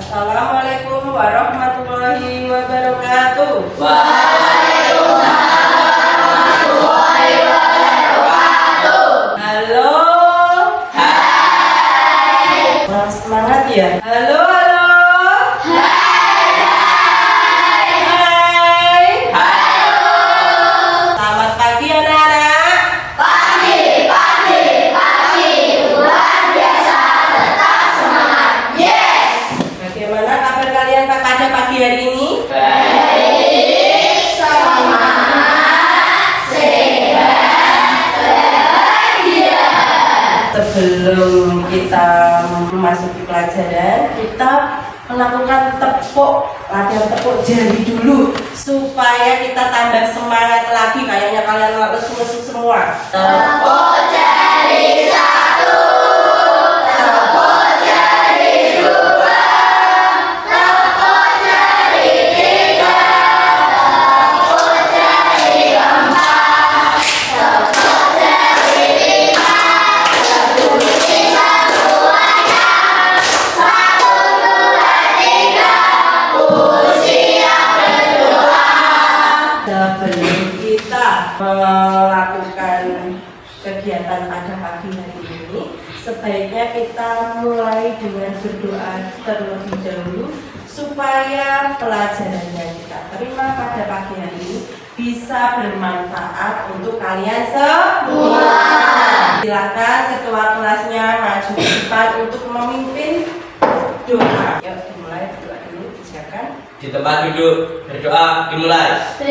Assalamualaikum warahmatullahi wabarakatuh. Waalaikumsalam warahmatullahi wabarakatuh. Halo. Hai. Kurang semangat ya? Halo, halo. Hai. Hai. Halo. Selamat pagi anak-anak. Pagi. Luar biasa. Tetap semangat. Yes. Bagaimana kabar kalian pada pagi hari ini? Baik. Semangat. Sehat. Bahagia. Sebelum kita memasuki pelajaran, kita melakukan latihan tepuk jari dulu supaya kita tambah semangat lagi. Kayaknya kalian harus semua. Tepuk jari 1, tepuk jari 2, tepuk jari 3, tepuk jari 4, tepuk jari 5, berdiri semuanya, 1, 2, 3, siap berdoa. Sebelum kita melakukan kegiatan pada pagi hari ini, sebaiknya kita mulai dengan berdoa terlebih dahulu supaya pelajaran yang kita terima pada pagi hari ini bisa bermanfaat untuk kalian semua. Silakan ketua kelasnya maju ke depan untuk memimpin doa. Yuk dimulai berdoa dulu, silakan. Di tempat duduk, berdoa dimulai.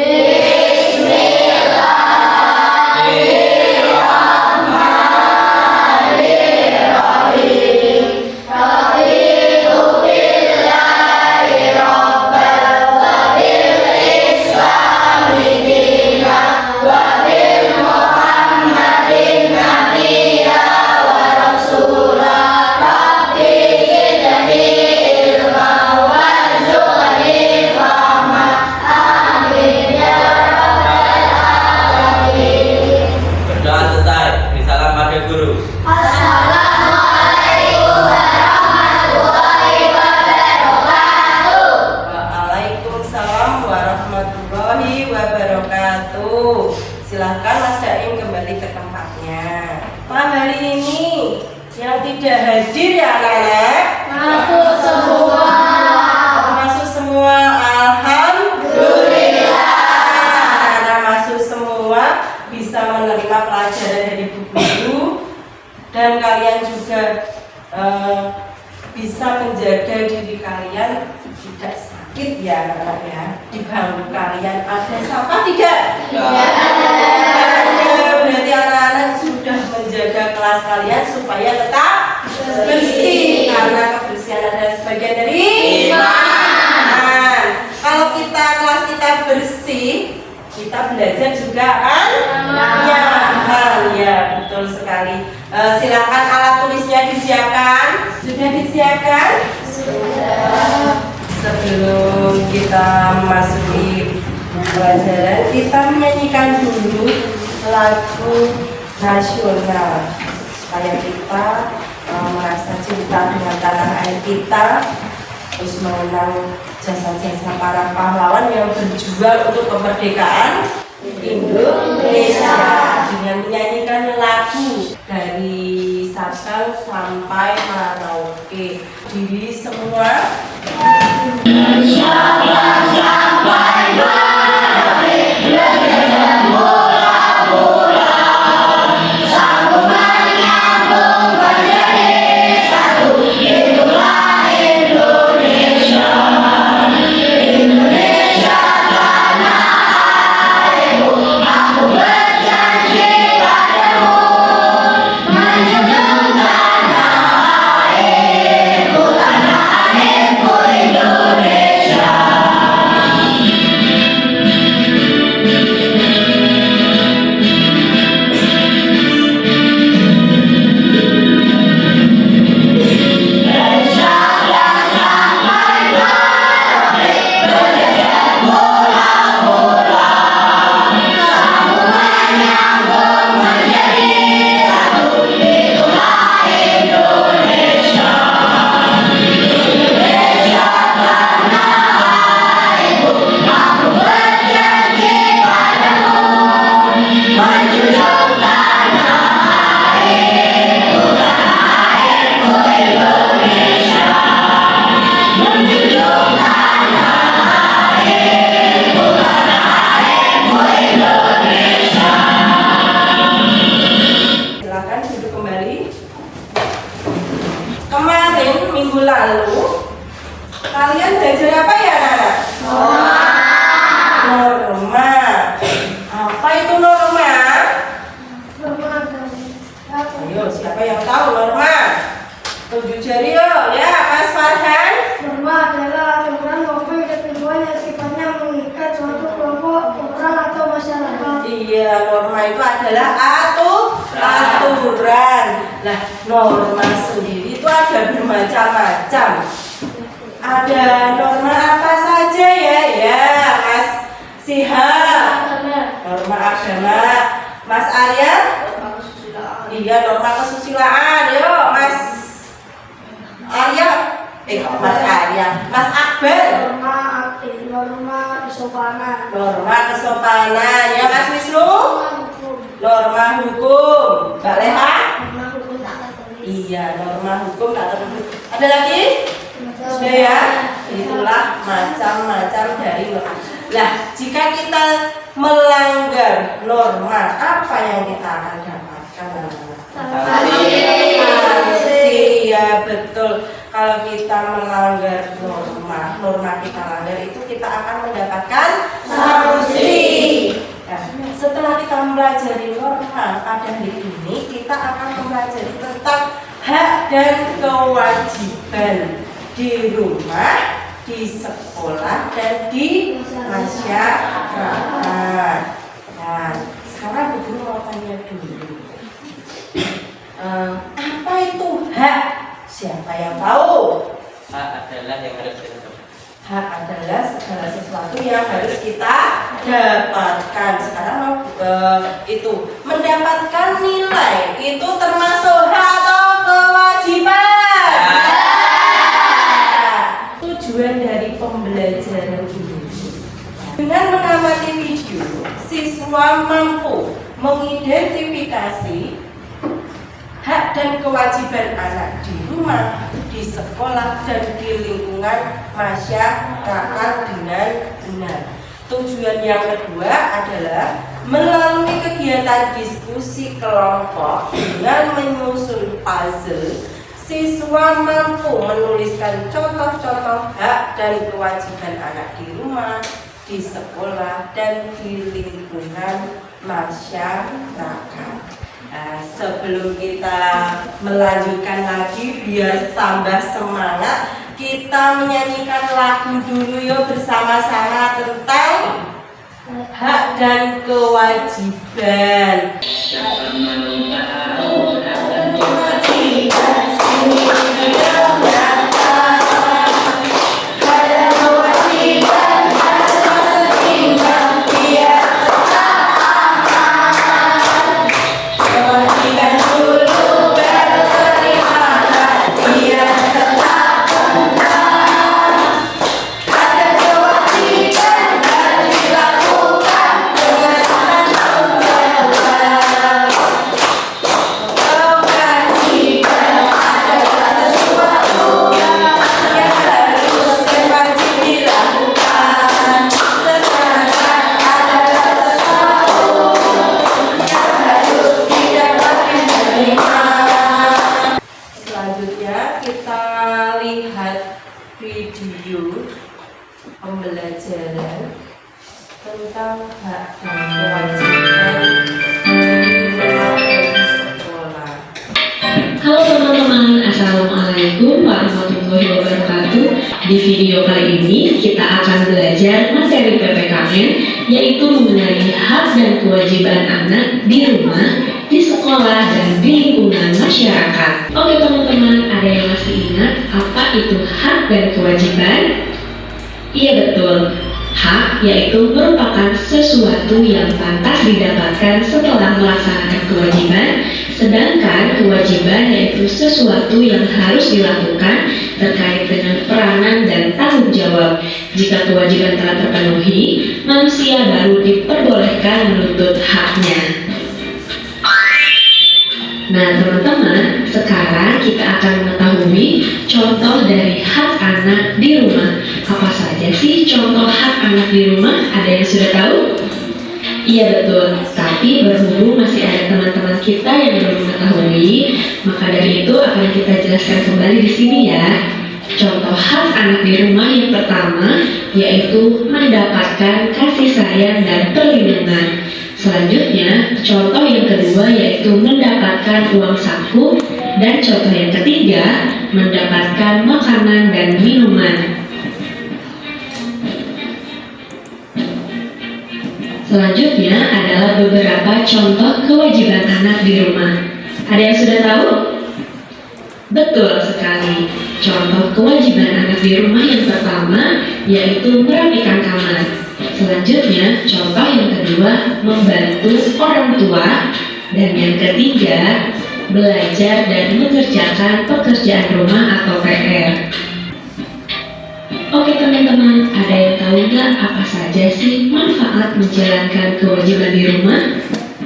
Berdoa selesai, beri salam pada guru. Assalamualaikum warahmatullahi wabarakatuh. Waalaikumsalam warahmatullahi wabarakatuh. Silahkan Mas Daim kembali ke tempatnya. Pak, hari ini yang tidak hadir ya anak-anak? Masuk semua. Masuk semua, alhamdulillah. Karena masuk semua bisa menerima pelajaran dari Bu Guru dan kalian juga bisa menjaga diri kalian tidak sakit ya anak-anak ya. Di bangku kalian ada sampah tidak? Berarti anak-anak sudah menjaga kelas kalian supaya tetap bersih, karena kebersihan adalah sebagian dari iman. Kalau kelas kita bersih, kita belajar juga kan? Ya, betul sekali. Silakan alat tulisnya disiapkan. Sudah disiapkan? Sudah. Sebelum kita memasuki pelajaran, kita menyanyikan dulu lagu nasional supaya kita merasa cinta dengan tanah air kita, terus mengenang jasa-jasa para pahlawan yang berjuang untuk kemerdekaan Indonesia dengan menyanyikan lagu dari Sabang sampai Merauke. Diri semua. Sabang sampai Merauke, negeri bola-bola, sambung menyambung menjadi satu. Hiduplah Indonesia, Indonesia tanah airku. Aku berjanji padamu, menjunjung tanah airku Indonesia. Kalian belajar apa ya anak-anak? Norma. Apa itu norma? Ayo, siapa yang tahu norma? Tunjuk jari yuk, ya Mas Farhan. Norma adalah aturan maupun ketentuan yang sifatnya mengikat suatu kelompok orang atau masyarakat. Iya, norma itu adalah aturan. Nah, norma sendiri itu ada bermacam-macam. Ada norma apa saja ya? Ya, Mas Sihab. Norma agama. Mas Arya? Iya, norma kesusilaan. Yuk, Mas Arya. Mas Arya. Mas Akbar. Norma kesopanan. Norma kesopanan. Ya, Mas Wisnu. Norma hukum. Mbak Leha? Iya, norma hukum tak tertulis. Ada lagi? Sudah ya? Itulah macam-macam dari norma. Lah, jika kita melanggar norma, apa yang kita akan dapatkan? Sanksi. Ya, betul. Kalau kita melanggar norma kita langgar itu kita akan mendapatkan sanksi. Nah, setelah kita mempelajari norma pada hari ini, kita akan mempelajari tentang hak dan kewajiban di rumah, di sekolah, dan di masyarakat. Nah, sekarang Bu Guru mau tanya dulu, apa itu hak? Siapa yang tahu? Hak adalah yang harus dilakukan. Hak adalah segala sesuatu yang harus kita dapatkan. Sekarang mau itu mendapatkan nilai itu termasuk hak atau kewajiban? Tujuan dari pembelajaran ini dengan mengamati video, siswa mampu mengidentifikasi hak dan kewajiban anak di rumah, di sekolah, dan di lingkungan masyarakat dengan benar. Tujuan yang kedua adalah melalui kegiatan diskusi kelompok dengan menyusun puzzle, siswa mampu menuliskan contoh-contoh hak dan kewajiban anak di rumah, di sekolah, dan di lingkungan masyarakat. Nah, sebelum kita melanjutkan lagi biar tambah semangat, kita menyanyikan lagu dulu yuk bersama-sama tentang hak dan kewajiban. Pembelajaran tentang hak dan kewajiban di sekolah. Halo teman-teman, Assalamualaikum warahmatullahi wabarakatuh. Di video kali ini kita akan belajar materi PPKN, yaitu mengenai hak dan kewajiban anak di rumah, di sekolah, dan di lingkungan masyarakat. Oke teman-teman, ada yang masih ingat apa itu hak dan kewajiban? Iya betul, hak yaitu merupakan sesuatu yang pantas didapatkan setelah melaksanakan kewajiban, sedangkan kewajiban yaitu sesuatu yang harus dilakukan terkait dengan peranan dan tanggung jawab. Jika kewajiban telah terpenuhi, manusia baru diperbolehkan menuntut haknya. Nah teman-teman, sekarang kita akan mengetahui contoh dari hak anak di rumah. Apa saja sih contoh hak anak di rumah? Ada yang sudah tahu? Iya betul, tapi berhubung masih ada teman-teman kita yang belum mengetahui, maka dari itu akan kita jelaskan kembali di sini ya. Contoh hak anak di rumah yang pertama yaitu mendapatkan kasih sayang dan perlindungan. Selanjutnya, contoh yang kedua yaitu mendapatkan uang saku, dan contoh yang ketiga mendapatkan makanan dan minuman. Selanjutnya adalah beberapa contoh kewajiban anak di rumah. Ada yang sudah tahu? Betul sekali. Contoh kewajiban anak di rumah yang pertama yaitu merapikan kamar. Selanjutnya, contoh yang kedua membantu orang tua, dan yang ketiga belajar dan mengerjakan pekerjaan rumah atau PR. Oke teman-teman, ada yang tahu nggak apa saja sih manfaat menjalankan kewajiban di rumah?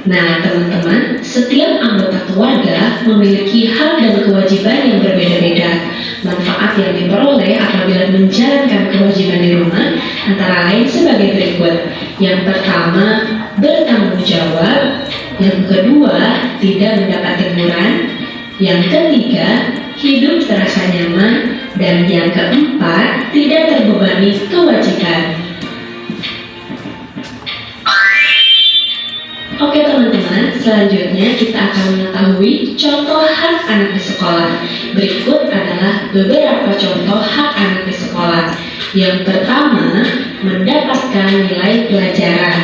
Nah teman-teman, setiap anggota keluarga memiliki hak dan kewajiban yang berbeda-beda. Manfaat yang diperoleh apabila menjalankan kewajiban di rumah antara lain sebagai berikut. Yang pertama, bertanggung jawab. Yang kedua, tidak mendapat teguran. Yang ketiga, hidup terasa nyaman. Dan yang keempat, tidak terbebani kewajiban. Oke teman-teman, selanjutnya kita akan mengetahui contoh hak anak di sekolah. Berikut adalah beberapa contoh hak anak di sekolah. Yang pertama, mendapatkan nilai pelajaran.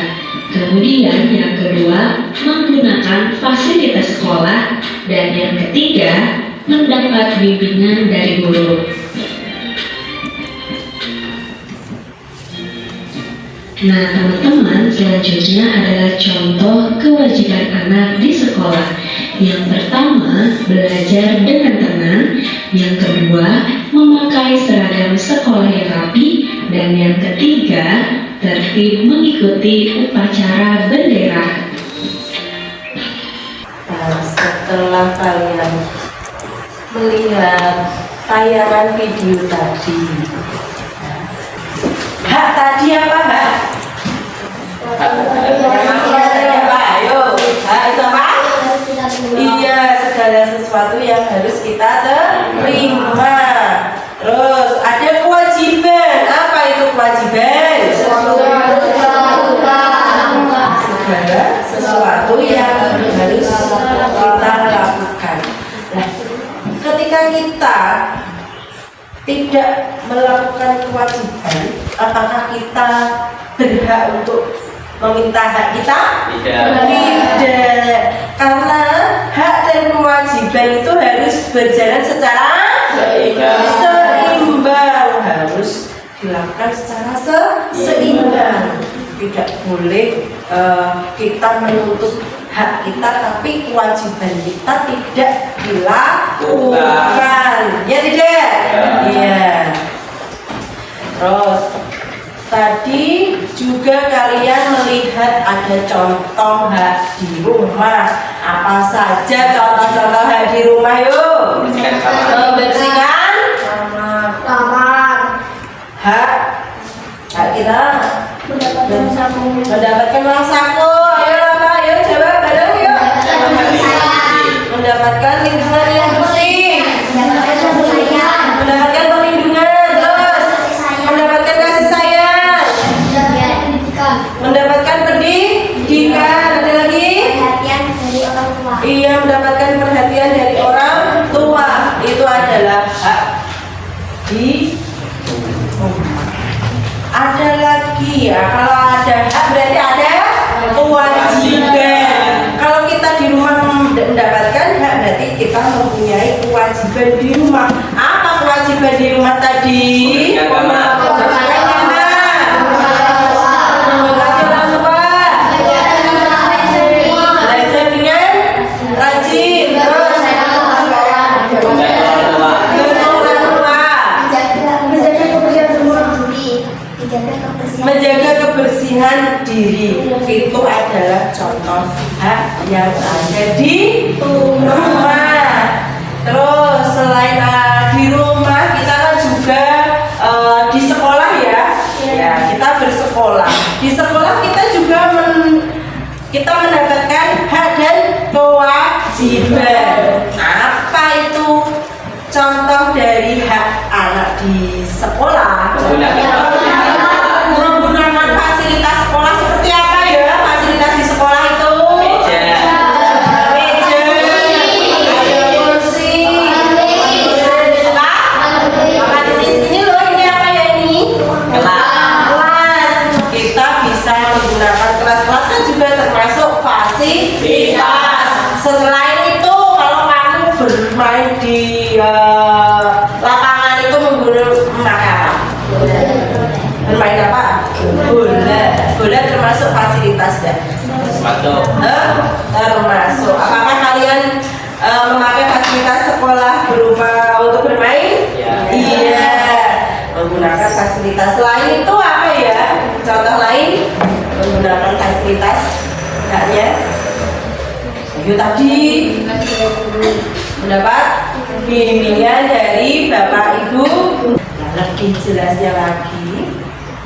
Kemudian yang kedua, menggunakan fasilitas sekolah. Dan yang ketiga, mendapat bimbingan dari guru. Nah teman-teman, selanjutnya adalah contoh kewajiban anak di sekolah. Yang pertama, belajar dengan tenang. Yang kedua, memakai seragam sekolah yang rapi. Dan yang ketiga, tertib mengikuti upacara bendera. Nah, setelah kalian melihat tayangan video tadi, hak tadi apa hak? Ayo, hak itu apa? Iya, segala sesuatu yang harus kita terima. Terus ada kewajiban. Apa itu kewajiban? Segala sesuatu yang harus kita lakukan. Nah, ketika kita tidak melakukan kewajiban, apakah kita berhak untuk meminta hak kita? Tidak. Karena hak dan kewajiban itu harus berjalan secara seimbang, harus dilakukan secara seimbang. Tidak boleh kita menuntut hak kita tapi kewajiban kita tidak dilakukan. Ya tidak? Iya. Terus tadi juga kalian melihat ada contoh hak di rumah. Apa saja contoh-contoh hak di rumah yuk? Membersihkan kamar, hak kita mendapatkan uang saku. Ayo apa? Ayo jawab bareng yuk. Mendapatkan lingkungan yang bersih. Mendapatkan perlindungan. Terus mendapatkan kasih sayang. Mendapatkan pendidikan. Ada lagi? Iya, mendapatkan perhatian dari orang tua. Itu adalah hak di rumah. Ada lagi ya, kalau ada hak berarti ada kewajiban. Kalau kita di rumah mendapatkan hak berarti kita mempunyai kewajiban di rumah. Apa kewajiban di rumah tadi? Menjaga kebersihan diri itu adalah contoh hak yang ada di rumah. Terus selain di rumah kita kan juga di sekolah ya. Ya, kita bersekolah. Di sekolah kita juga kita mendapatkan hak dan kewajiban. Apa itu contoh dari hak anak sekolah menggunakan fasilitas sekolah seperti apa ya? Fasilitas di sekolah itu Meja. meja, ada kursi, alat tulis. Ini loh, ini apa ya ini? Kelas. Kita bisa menggunakan kelas-kelas kan juga termasuk fasilitas. Selain itu, kalau kamu bermain di lapangan itu menggunakan bermain apa? Bola termasuk fasilitas ya? Masuk. Termasuk. Apakah kalian memakai fasilitas sekolah berupa untuk bermain? Ya. Iya, menggunakan fasilitas. Selain itu apa ya? Contoh lain menggunakan fasilitas haknya. Ayo tadi mendapat bimbingan dari Bapak Ibu. Lebih jelasnya lagi,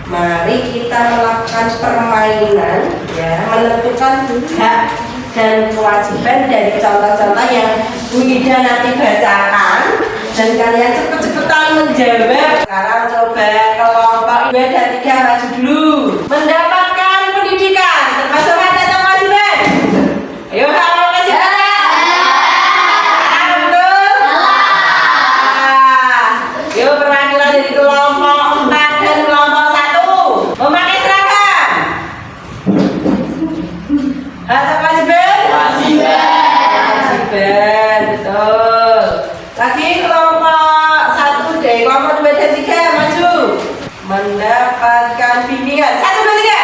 mari kita melakukan permainan ya, menentukan hak dan kewajiban dari contoh-contoh yang Bu Ida nanti bacakan, dan kalian cepet-cepetan menjawab. Sekarang coba kelompok 2 dan 3 maju dulu. Mendapatkan pendidikan termasuk hak dan kewajiban. Ayo hak dan kewajiban. Yuk, perwakilan dari kelompok 4 dan kelompok 1 memakai seragam. Atau kewajiban? Kewajiban, betul. Lagi kelompok 1 deh, kelompok 2 dan 3 maju. Mendapatkan bimbingan. 1, 2, 3.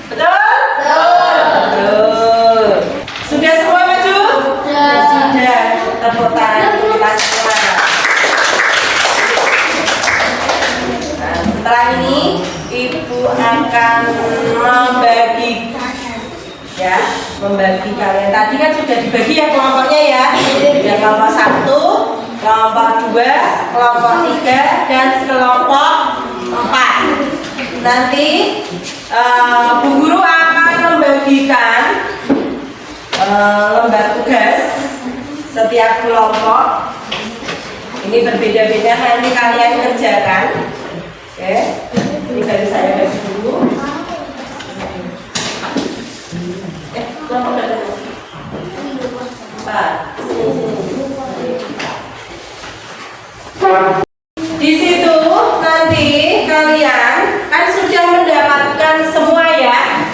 Betul? Betul. Sudah semua maju? Sudah. Tepuk tangan kita semua. Setelah ini Ibu akan membagi kalian. Tadi kan sudah dibagi ya kelompoknya ya. Ya, kelompok 1, kelompok 2, kelompok 3 dan kelompok 4. Nanti Bu Guru akan membagikan lembar tugas setiap kelompok. Ini berbeda-beda, nanti kalian kerjakan. Oke, ini dari saya bagi dulu. Kelompok berapa? 4. Di situ nanti kalian kan sudah mendapatkan semua ya.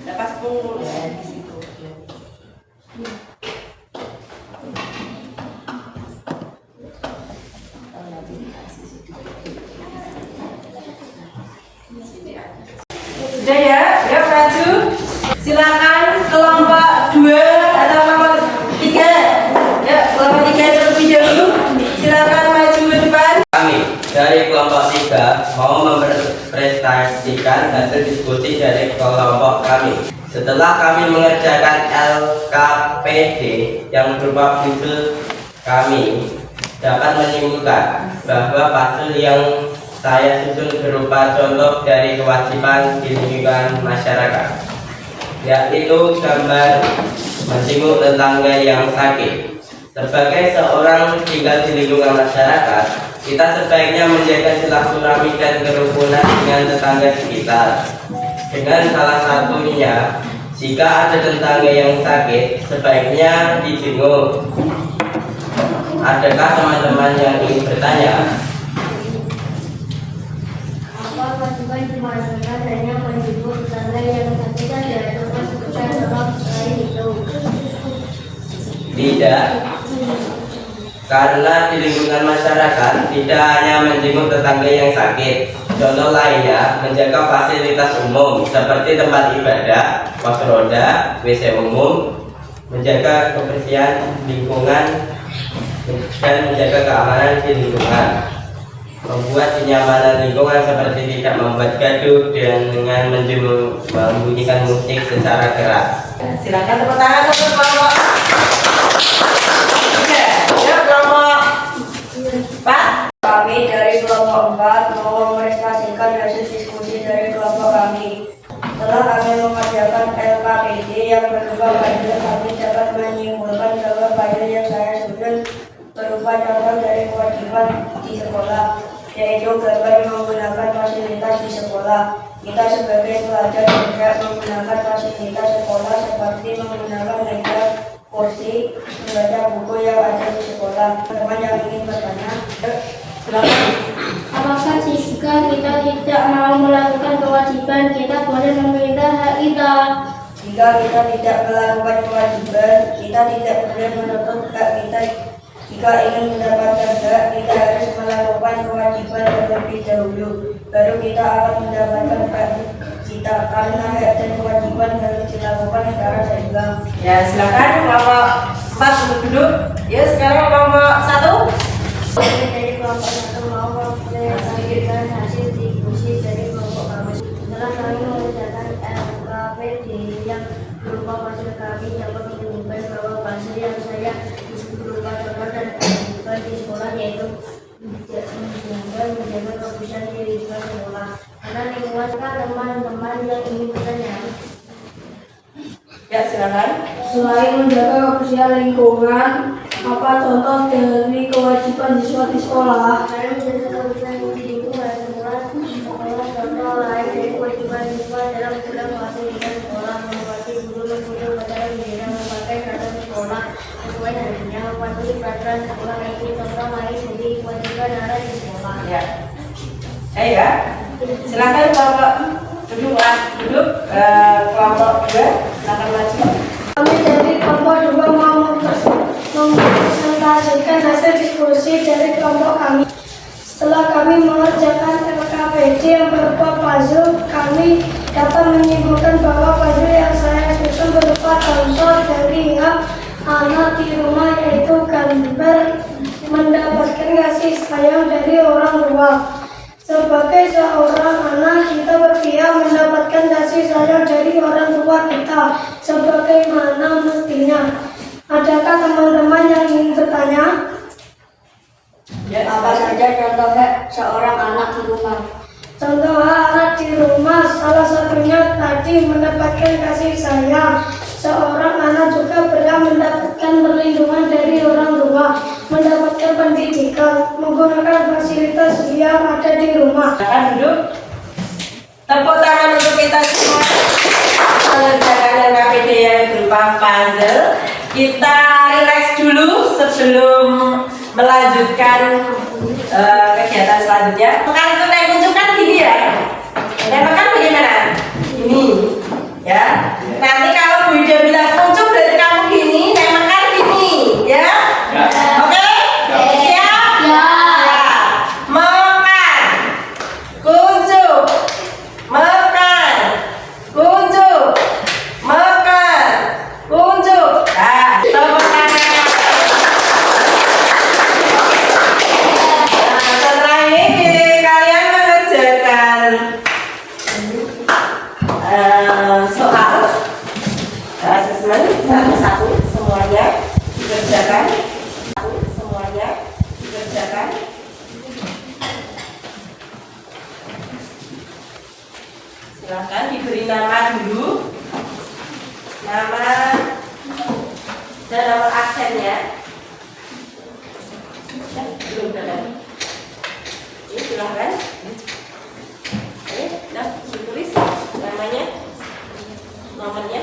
Dapat 10 ya di situ. Sudah ya, yuk maju. Silakan kelompok 2 atau kelompok 3. Ya, kelompok 3 terlebih dahulu. Silakan maju ke depan. Kami dari kelompok 3 mau mempresentasikan hasil diskusi dari kelompok kami. Setelah kami mengerjakan LKPD yang berupa puzzle, kami dapat menyimpulkan bahwa puzzle yang saya susun berupa contoh dari kewajiban di lingkungan masyarakat, yaitu gambar menyinggung tetangga yang sakit. Sebagai seorang tinggal di lingkungan masyarakat, kita sebaiknya menjaga silaturahmi dan kerukunan dengan tetangga sekitar. Dengan salah satunya, jika ada tetangga yang sakit, sebaiknya dijenguk. Adakah teman-teman yang ingin bertanya? Apa kewajiban di masyarakat hanya menjemput tetangga yang sakit saja, termasuk dalam selain itu? Tidak, karena di lingkungan masyarakat tidak hanya menjenguk tetangga yang sakit. Contoh lainnya, menjaga fasilitas umum seperti tempat ibadah, pos roda, WC umum, menjaga kebersihan lingkungan, dan menjaga keamanan di lingkungan. Membuat kenyamanan lingkungan seperti tidak membuat gaduh dan dengan membunyikan musik secara keras. Silakan tepuk tangan untuk kelompok. Ya, kelompok 4. Kami dari kelompok 4 mau mempresentasikan hasil diskusi dari kelompok kami. Setelah kami mengerjakan LKPD yang berupa file, kami dapat menyimpulkan bahwa file yang saya susun berupa contoh dari kewajiban berkewajiban di sekolah, yaitu dapat menggunakan fasilitas di sekolah. Kita sebagai pelajar juga menggunakan fasilitas sekolah seperti menggunakan meja, kursi, membaca buku yang ada di sekolah. Teman yang ingin bertanya, silakan. Apakah jika kita tidak mau melakukan kewajiban, kita boleh meminta hak kita? Jika kita tidak melakukan kewajiban, kita tidak boleh menuntut hak kita. Jika ingin mendapatkan hak, kita harus melakukan kewajiban terlebih dahulu. Baru kita akan mendapatkan hak kita, karena hak dan kewajiban harus dilakukan secara seimbang. Ya, silakan kelompok 4 untuk duduk. Ya, sekarang kelompok 1. Dari kelompok 1 mau mempresentasikan hasil diskusi dari kelompok kami. Setelah kami mengerjakan LKPD yang berupa pasal, kami dapat menemukan bahwa pasal yang saya berupa contoh dan kewajiban di sekolah, yaitu menjaga kebersihan di lingkungan sekolah. Karena lingkungan teman-teman yang ingin bertanya. Ya, silakan. Selain menjaga kebersihan lingkungan, apa contoh dari kewajiban siswa di sekolah? Selain menjaga kebersihan di lingkungan sekolah, contoh lain dari kewajiban siswa dalam segala fasilitas sekolah, menghormati guru, mengikuti upacara bendera, memakai seragam sekolah sesuai harinya, mematuhi peraturan sekolah. Itu contoh lain dari kewajiban anak di sekolah. Ya. Ya. Silakan kelompok duduk. Kelompok 2, silakan maju. Kami dari kelompok 2 mau mempresentasikan hasil diskusi dari kelompok kami. Setelah kami mengerjakan LKPD yang berupa puzzle, kami dapat menyimpulkan bahwa puzzle yang saya susun berupa contoh dari hak anak di rumah, yaitu gambar mendapatkan kasih sayang dari orang tua. Sebagai seorang anak, kita berpihak mendapatkan kasih sayang dari orang tua kita sebagaimana mestinya. Adakah teman-teman yang ingin bertanya? Ya, Apa saja contoh hak seorang anak di rumah? Contoh anak di rumah, salah satunya tadi mendapatkan kasih sayang. Seorang anak juga berhak mendapatkan perlindungan dari orang tua, mendapatkan pendidikan, menggunakan fasilitas yang ada di rumah. silakan duduk. Tepuk tangan untuk kita semua. Mengerjakan LKPD yang berupa puzzle. Kita relax dulu sebelum melanjutkan kegiatan selanjutnya. Kan itu naik kuncup kan gini ya. Naik makan bagaimana? Ini ya. Nanti kalau Bu Ida bilang kuncup dari kamu gini, naik makan gini ya. Oke? Siap? Ya. Makan. Kuncup. Makan. Kuncup. Makan. Kuncup. Nah, tepuk tangan. Nah, setelah ini kalian mengerjakan soal asesmen satu-satu, semuanya dikerjakan. Silakan diberi nama dulu, nama dan nomor aksennya. Belum ada. Ini silakan. Nah, ditulis namanya, nomornya.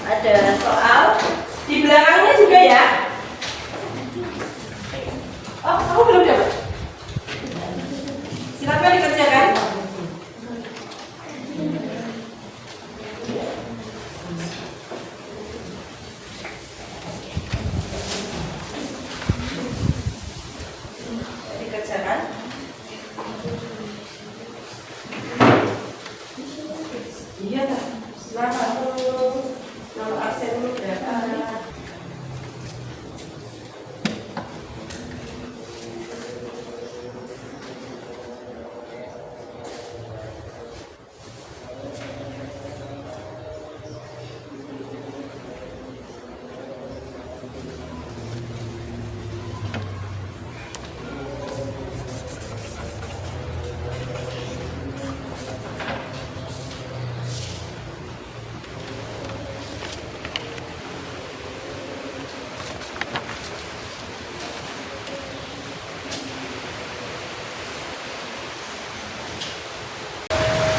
Ada soal di belakangnya juga ya. Oh, kamu belum dapat? Silakan dikerjakan. Dikerjakan. Iya tak? Silakan. Nomor aksennya berapa?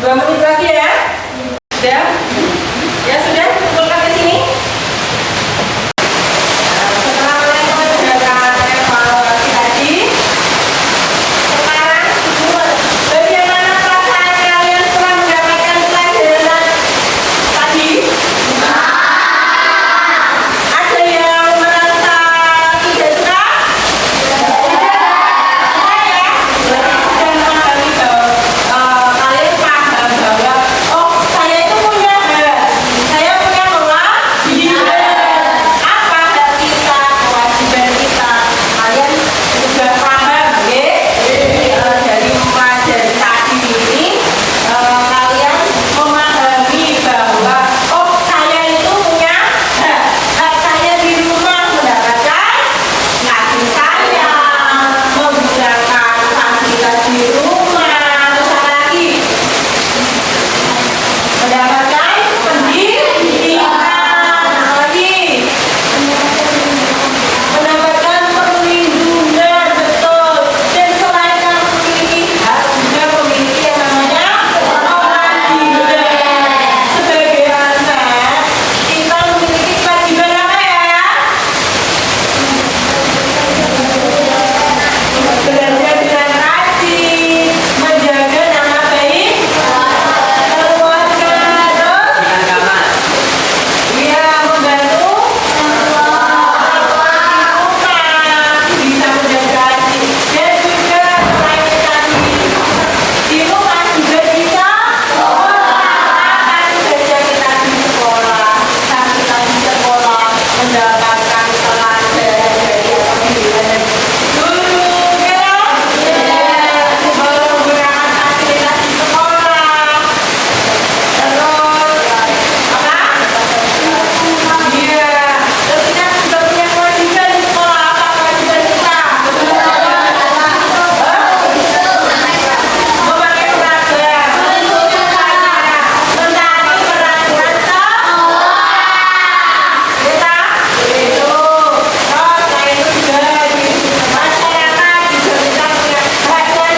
2 menit lagi ya. Sudah? Ya sudah, kumpulkan ke sini. Nah, setelah mengerjakan evaluasi tadi, sekarang bagaimana perasaan kalian setelah mendapatkan pelajaran tadi? Ada yang merasa tidak suka? Kalian paham bahwa oh saya itu punya hak, saya punya kewajiban. Apa hak kita, kewajiban kita? Kalian sudah paham, ya? Dari pelajaran tadi ini kalian memahami bahwa oh saya itu punya hak, hak saya di rumah mendapatkan kasih sayang, menggunakan fasilitas di rumah, terus apa lagi? Mendapatkan pendidikan, apa lagi? Mendapatkan perlindungan, betul. Dan selain kamu memiliki hak, juga memiliki yang namanya kewajiban. Sebagai anak, kita memiliki kewajiban apa ya? Belajar dengan rajin, menjaga nama baik keluarga, terus Dengan kamar. iya membantu bisa menjaga hati dan juga selain tadi di rumah juga bisa akan saja kita di sekolah saat kita di sekolah mendapatkan pelajaran dari pendidikan guru kan menggunakan fasilitas di sekolah terus apa? Iya, terus kita juga punya kewajiban di sekolah. Apa kewajiban kita? Memakai seragam, mentaati peraturan sekolah. Kita itu, terus selain itu juga di masyarakat juga kita punya hak dan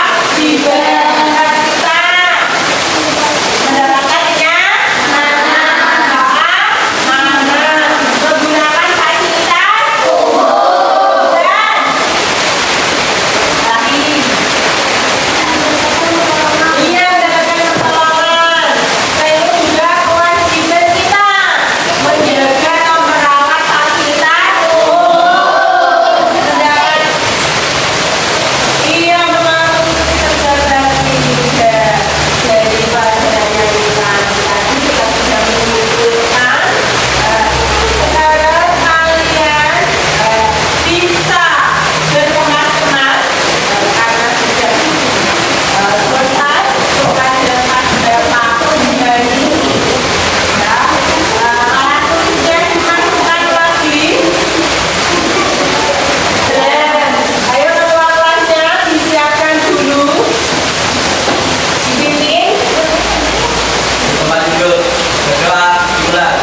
kewajiban. Hak kita mendapatkannya menggunakan fasilitas umum dan tadi iya mendapatkan pertolongan. Selain itu juga kewajiban kita menjaga atau merawat fasilitas umum dan iya mematuhi keterlibatan juga dari pelajaran yang tadi kita sudah mengumpulkan. Sekarang kalian bisa berkemas-kemas karena sudah selesai untuk pelajaran pada tahun ini. Ya, alat tulisnya dimasukkan lagi. Dan ayo keluarnya disiapkan dulu. Dibimbing. Kembali dulu. Berdoa dimulai.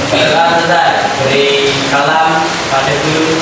Berdoa selesai. Beri salam pada guru.